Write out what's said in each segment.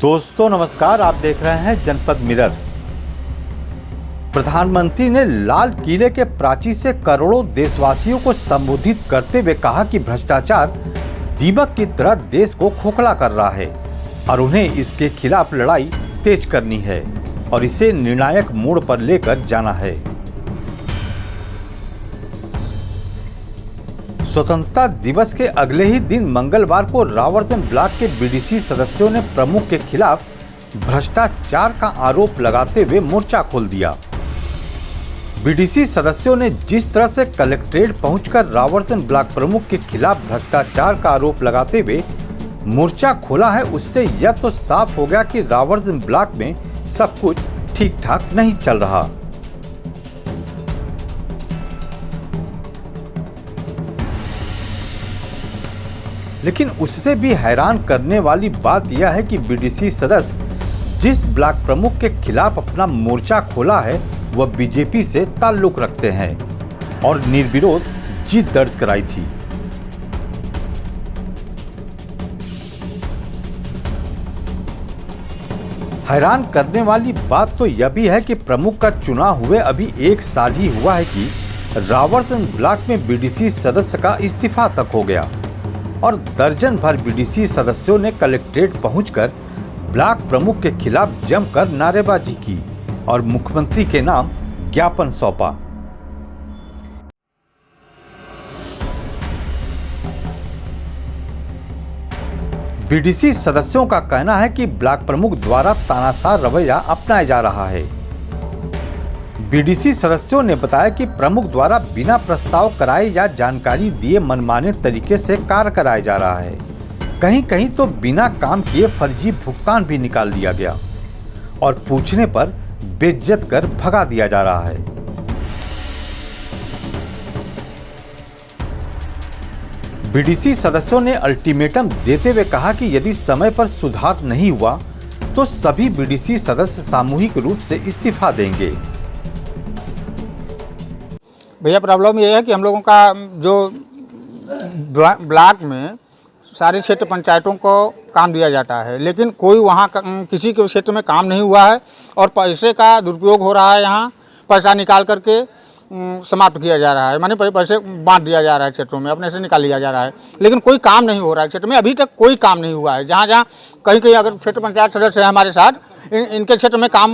दोस्तों नमस्कार, आप देख रहे हैं जनपद मिरर। प्रधानमंत्री ने लाल किले के प्राचीर से करोड़ों देशवासियों को संबोधित करते हुए कहा कि भ्रष्टाचार दीमक की तरह देश को खोखला कर रहा है और उन्हें इसके खिलाफ लड़ाई तेज करनी है और इसे निर्णायक मोड़ पर लेकर जाना है। स्वतंत्रता दिवस के अगले ही दिन मंगलवार को रावरसम ब्लॉक के बीडीसी सदस्यों ने प्रमुख के खिलाफ भ्रष्टाचार का आरोप लगाते हुए मोर्चा खोल दिया। बीडीसी सदस्यों ने जिस तरह से कलेक्ट्रेट पहुंचकर रावरसम ब्लॉक प्रमुख के खिलाफ भ्रष्टाचार का आरोप लगाते हुए मोर्चा खोला है, उससे यह तो साफ हो गया कि रावरसम ब्लॉक में सब कुछ ठीक ठाक नहीं चल रहा। लेकिन उससे भी हैरान करने वाली बात यह है कि बीडीसी सदस्य जिस ब्लॉक प्रमुख के खिलाफ अपना मोर्चा खोला है वह बीजेपी से ताल्लुक रखते हैं और निर्विरोध जीत दर्ज कराई थी। हैरान करने वाली बात तो यह भी है कि प्रमुख का चुनाव हुए अभी 1 साल ही हुआ है कि रावरसम ब्लॉक में बीडीसी सदस्य का इस्तीफा तक हो गया और दर्जन भर बीडीसी सदस्यों ने कलेक्ट्रेट पहुंचकर ब्लॉक प्रमुख के खिलाफ जमकर नारेबाजी की और मुख्यमंत्री के नाम ज्ञापन सौंपा। बीडीसी सदस्यों का कहना है कि ब्लॉक प्रमुख द्वारा तानाशाह रवैया अपनाया जा रहा है। बीडीसी सदस्यों ने बताया कि प्रमुख द्वारा बिना प्रस्ताव कराए या जानकारी दिए मनमाने तरीके से कार्य कराया जा रहा है। कहीं कहीं तो बिना काम किए फर्जी भुगतान भी निकाल दिया गया और पूछने पर बेइज्जत कर भगा दिया जा रहा है। बीडीसी सदस्यों ने अल्टीमेटम देते हुए कहा कि यदि समय पर सुधार नहीं हुआ तो सभी बीडीसी सदस्य सामूहिक रूप से इस्तीफा देंगे। भैया प्रॉब्लम ये है कि हम लोगों का जो ब्लॉक में सारे क्षेत्र पंचायतों को काम दिया जाता है, लेकिन कोई वहाँ किसी के क्षेत्र में काम नहीं हुआ है और पैसे का दुरुपयोग हो रहा है। यहाँ पैसा निकाल करके समाप्त किया जा रहा है, माने पैसे बांट दिया जा रहा है, क्षेत्रों में अपने से निकाल लिया जा रहा है, लेकिन कोई काम नहीं हो रहा है क्षेत्र में। अभी तक कोई काम नहीं हुआ है। जहाँ जहाँ कहीं कहीं अगर क्षेत्र पंचायत सदस्य है हमारे साथ, इनके क्षेत्र में काम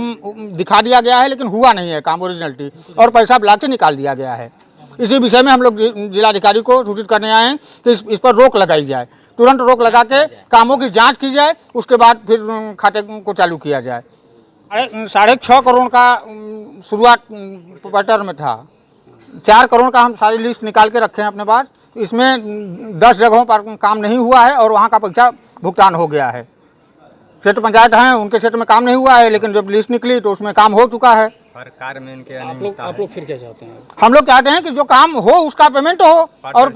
दिखा दिया गया है लेकिन हुआ नहीं है काम ओरिजिनलिटी, और पैसा ब्लॉक से निकाल दिया गया है। इसी विषय में हम लोग जिलाधिकारी को सूचित करने आए हैं कि इस पर रोक लगाई जाए, तुरंत रोक लगा के कामों की जांच की जाए, उसके बाद फिर खाते को चालू किया जाए। 6.5 करोड़ का शुरुआत पैटर में था, 4 करोड़ का हम सारी लिस्ट निकाल के रखे हैं अपने पास। इसमें 10 जगहों पर काम नहीं हुआ है और वहाँ का पैसा भुगतान हो गया है। क्षेत्र पंचायत हैं, उनके क्षेत्र में काम नहीं हुआ है, लेकिन जब लिस्ट निकली तो उसमें काम हो चुका है। हर कार्य में इनके आप लोग फिर क्या चाहते हैं? हम लोग चाहते हैं कि जो काम हो उसका पेमेंट हो और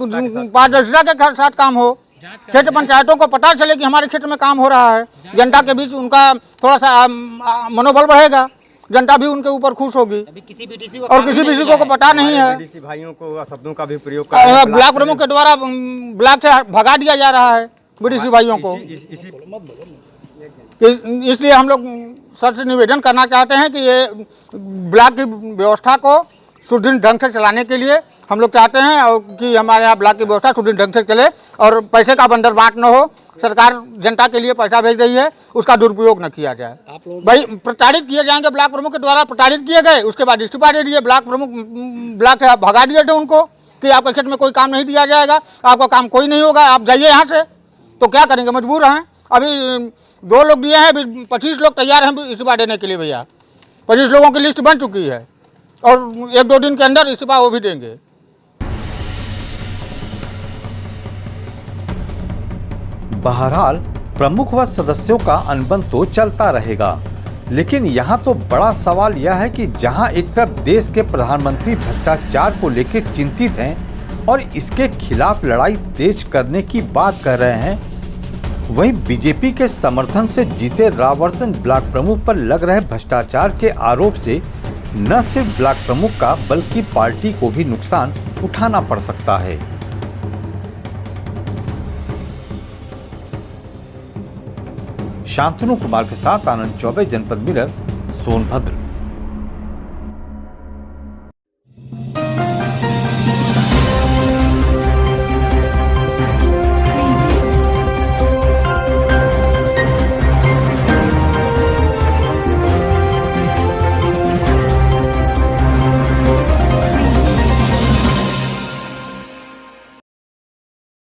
पारदर्शिता के साथ काम हो। क्षेत्र पंचायतों को पता चले कि हमारे क्षेत्र में काम हो रहा है, जनता के बीच उनका थोड़ा सा मनोबल बढ़ेगा, जनता भी उनके ऊपर खुश होगी। और किसी बीसी को पता नहीं है। बीडीसी भाइयों को शब्दों का भी प्रयोग ब्लॉक प्रमुख के द्वारा ब्लॉक से भगा दिया जा रहा है बीडीसी भाइयों को। इसलिए हम लोग सर से निवेदन करना चाहते हैं कि ये ब्लॉक की व्यवस्था को सुदृढ़ ढंग से चलाने के लिए हम लोग चाहते हैं और कि हमारे यहाँ ब्लॉक की व्यवस्था सुदृढ़ ढंग से चले और पैसे का बंदर बांट न हो। सरकार जनता के लिए पैसा भेज रही है, उसका दुरुपयोग न किया जाए। भाई प्रताड़ित किए जाएंगे, ब्लॉक प्रमुख के द्वारा प्रताड़ित किए गए, उसके बाद इस्तीफा दे दिए। ब्लॉक प्रमुख ब्लॉक से भगा दिए थे उनको कि आपके क्षेत्र में कोई काम नहीं दिया जाएगा, आपका काम कोई नहीं होगा, आप जाइए यहाँ से। तो क्या करेंगे, मजबूर हैं। अभी 2 लोग दिए हैं, अभी 25 लोग तैयार हैं इस्तीफा देने के लिए। भैया 25 लोगों की लिस्ट बन चुकी है और 1-2 दिन के अंदर इस्तीफा वो भी देंगे। बहरहाल प्रमुख व सदस्यों का अनबन तो चलता रहेगा, लेकिन यहाँ तो बड़ा सवाल यह है कि जहाँ एक तरफ देश के प्रधानमंत्री भ्रष्टाचार को लेकर चिंतित हैं और इसके खिलाफ लड़ाई तेज करने की बात कर रहे हैं, वहीं बीजेपी के समर्थन से जीते रावरसम ब्लॉक प्रमुख पर लग रहे भ्रष्टाचार के आरोप से न सिर्फ ब्लॉक प्रमुख का बल्कि पार्टी को भी नुकसान उठाना पड़ सकता है। शांतनु कुमार के साथ आनंद चौबे, जनपद मिरर, सोनभद्र।